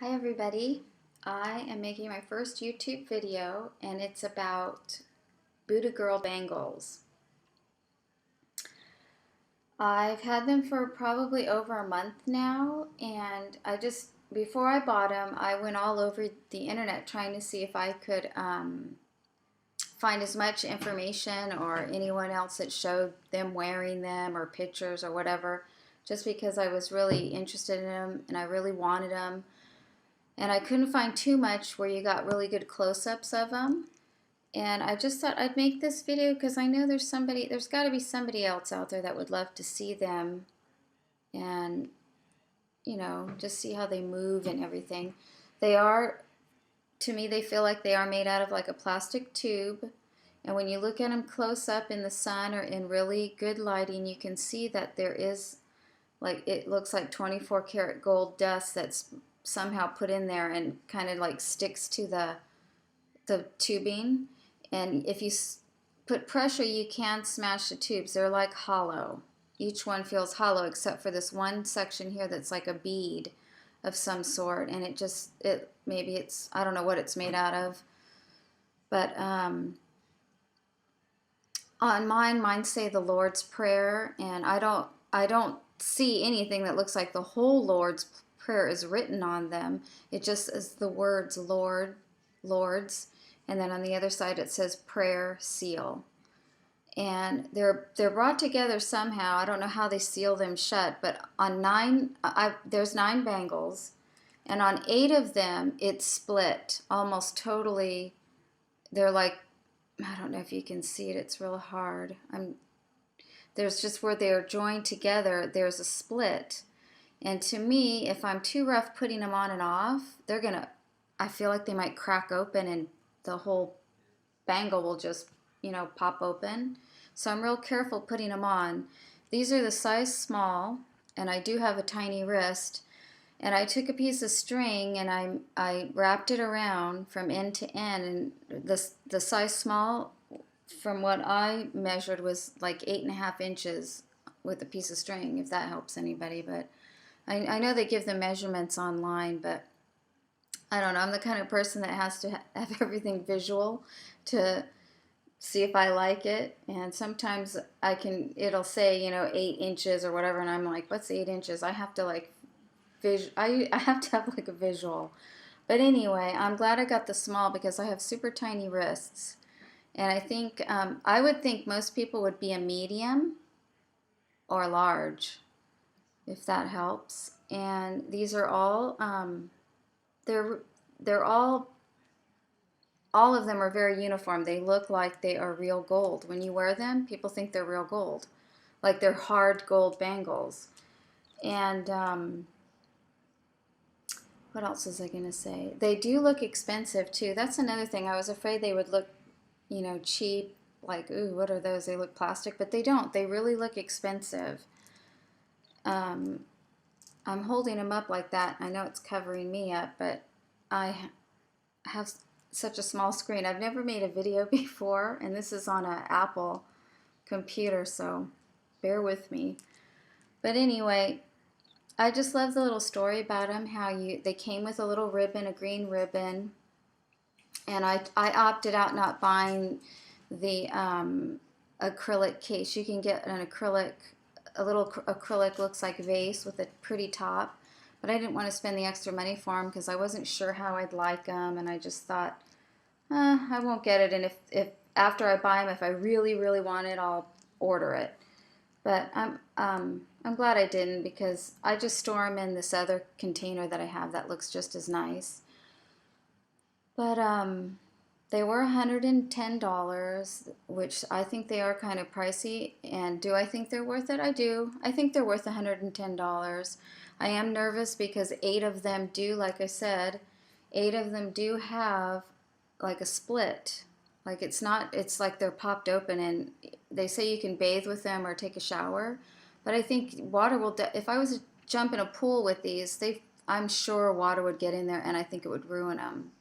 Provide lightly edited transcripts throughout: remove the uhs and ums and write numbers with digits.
Hi everybody, I am making my first YouTube video and it's about BuDhaGirl bangles. I've had them for probably over a month now, and before I bought them, I went all over the internet trying to see if I could find as much information or anyone else that showed them wearing them or pictures or whatever, just because I was really interested in them and I really wanted them. And I couldn't find too much where you got really good close-ups of them. And I just thought I'd make this video because I know there's got to be somebody else out there that would love to see them and, just see how they move and everything. They are, to me, they feel like they are made out of like a plastic tube. And when you look at them close up in the sun or in really good lighting, you can see that there is, like, it looks like 24 karat gold dust that's somehow put in there and kind of like sticks to the tubing. And if you put pressure, you can smash the tubes. They're like hollow. Each one feels hollow except for this one section here that's like a bead of some sort, and maybe it's, I don't know what it's made out of, but on mine say the Lord's Prayer, and I don't see anything that looks like the whole Lord's Prayer is written on them. It just is the words Lord, Lord's, and then on the other side it says prayer seal. And they're brought together somehow. I don't know how they seal them shut, but on there's 9 bangles, and on 8 of them it's split almost totally. They're like, I don't know if you can see it, it's real hard. There's just where they're joined together, there's a split. And to me, if I'm too rough putting them on and off, I feel like they might crack open and the whole bangle will just, pop open. So I'm real careful putting them on. These are the size small, and I do have a tiny wrist. And I took a piece of string and I wrapped it around from end to end. And the size small, from what I measured, was like 8.5 inches with a piece of string, if that helps anybody. But I know they give the measurements online, but I don't know. I'm the kind of person that has to have everything visual to see if I like it. And sometimes it'll say, 8 inches or whatever, and I'm like, what's 8 inches? I have to I have to have like a visual. But anyway, I'm glad I got the small because I have super tiny wrists. And I think, I would think most people would be a medium or large, if that helps. And these are all, they're all of them are very uniform. They look like they are real gold. When you wear them, people think they're real gold, like they're hard gold bangles. And what else was I going to say? They do look expensive too. That's another thing. I was afraid they would look, cheap, like, ooh, what are those? They look plastic, but they don't. They really look expensive. I'm holding them up like that. I know it's covering me up, but I have such a small screen. I've never made a video before, and this is on an Apple computer, so bear with me. But anyway, I just love the little story about them, how they came with a little ribbon, a green ribbon, and I opted out not buying the acrylic case. You can get an acrylic, a little acrylic, looks like vase with a pretty top, but I didn't want to spend the extra money for them because I wasn't sure how I'd like them, and I just thought, I won't get it, and if after I buy them, if I really, really want it, I'll order it. But I'm glad I didn't, because I just store them in this other container that I have that looks just as nice. But they were $110, which I think they are kind of pricey. And do I think they're worth it? I do. I think they're worth $110. I am nervous because 8 of them do, like I said, 8 of them do have like a split. Like it's like they're popped open, and they say you can bathe with them or take a shower. But I think water will, if I was to jump in a pool with these, I'm sure water would get in there, and I think it would ruin them.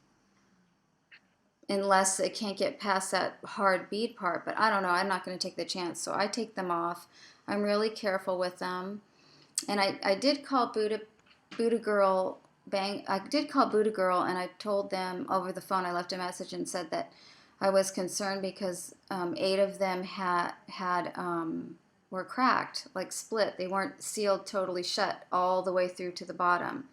Unless it can't get past that hard bead part, but I don't know. I'm not going to take the chance, so I take them off. I'm really careful with them. And I did call BuDhaGirl I did call BuDhaGirl, and I told them over the phone. I left a message and said that I was concerned because 8 of them were cracked, like split. They weren't sealed totally shut all the way through to the bottom.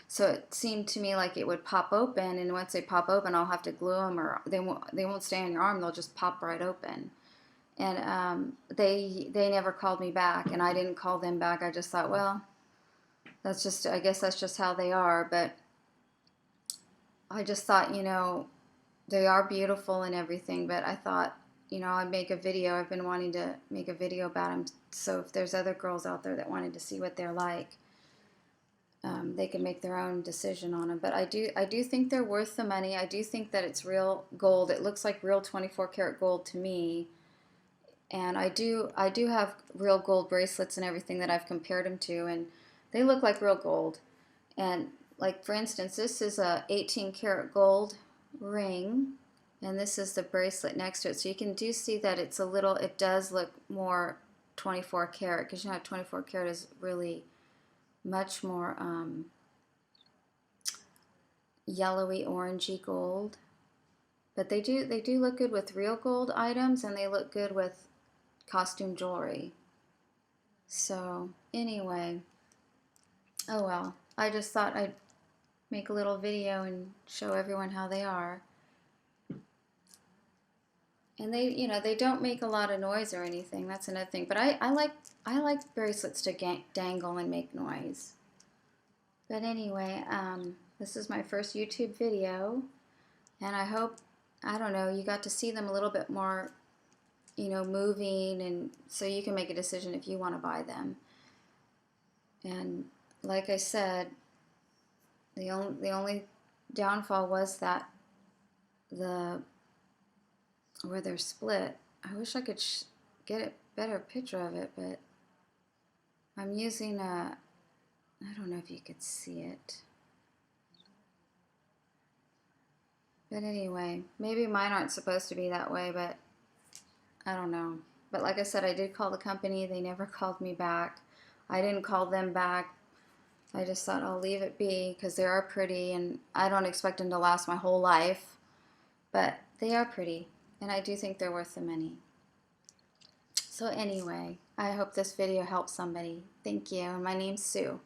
So it seemed to me like it would pop open, and once they pop open, I'll have to glue them, or they won't stay on your arm. They'll just pop right open. And they never called me back, and I didn't call them back. I just thought, well, I guess that's just how they are. But I just thought, they are beautiful and everything, but I thought, I'd make a video. I've been wanting to make a video about them. So if there's other girls out there that wanted to see what they're like, they can make their own decision on them. But I do think they're worth the money. I do think that it's real gold. It looks like real 24 karat gold to me. And I do have real gold bracelets and everything that I've compared them to, and they look like real gold. And like, for instance, this is a 18 karat gold ring, and this is the bracelet next to it. So you can see that it does look more 24 karat, because 24 karat is really much more yellowy, orangey gold. But they do look good with real gold items, and they look good with costume jewelry. So anyway, oh well, I just thought I'd make a little video and show everyone how they are. And they don't make a lot of noise or anything. That's another thing. But I like bracelets to dangle and make noise. But anyway, this is my first YouTube video, and I hope, I don't know, you got to see them a little bit more, moving, and so you can make a decision if you want to buy them. And like I said, the only downfall was that where they're split. I wish I could get a better picture of it, but I'm using I don't know if you could see it. But anyway, maybe mine aren't supposed to be that way, but I don't know. But like I said, I did call the company. They never called me back. I didn't call them back. I just thought I'll leave it be, because they are pretty, and I don't expect them to last my whole life. But they are pretty, and I do think they're worth the money. So anyway, I hope this video helps somebody. Thank you. My name's Sue.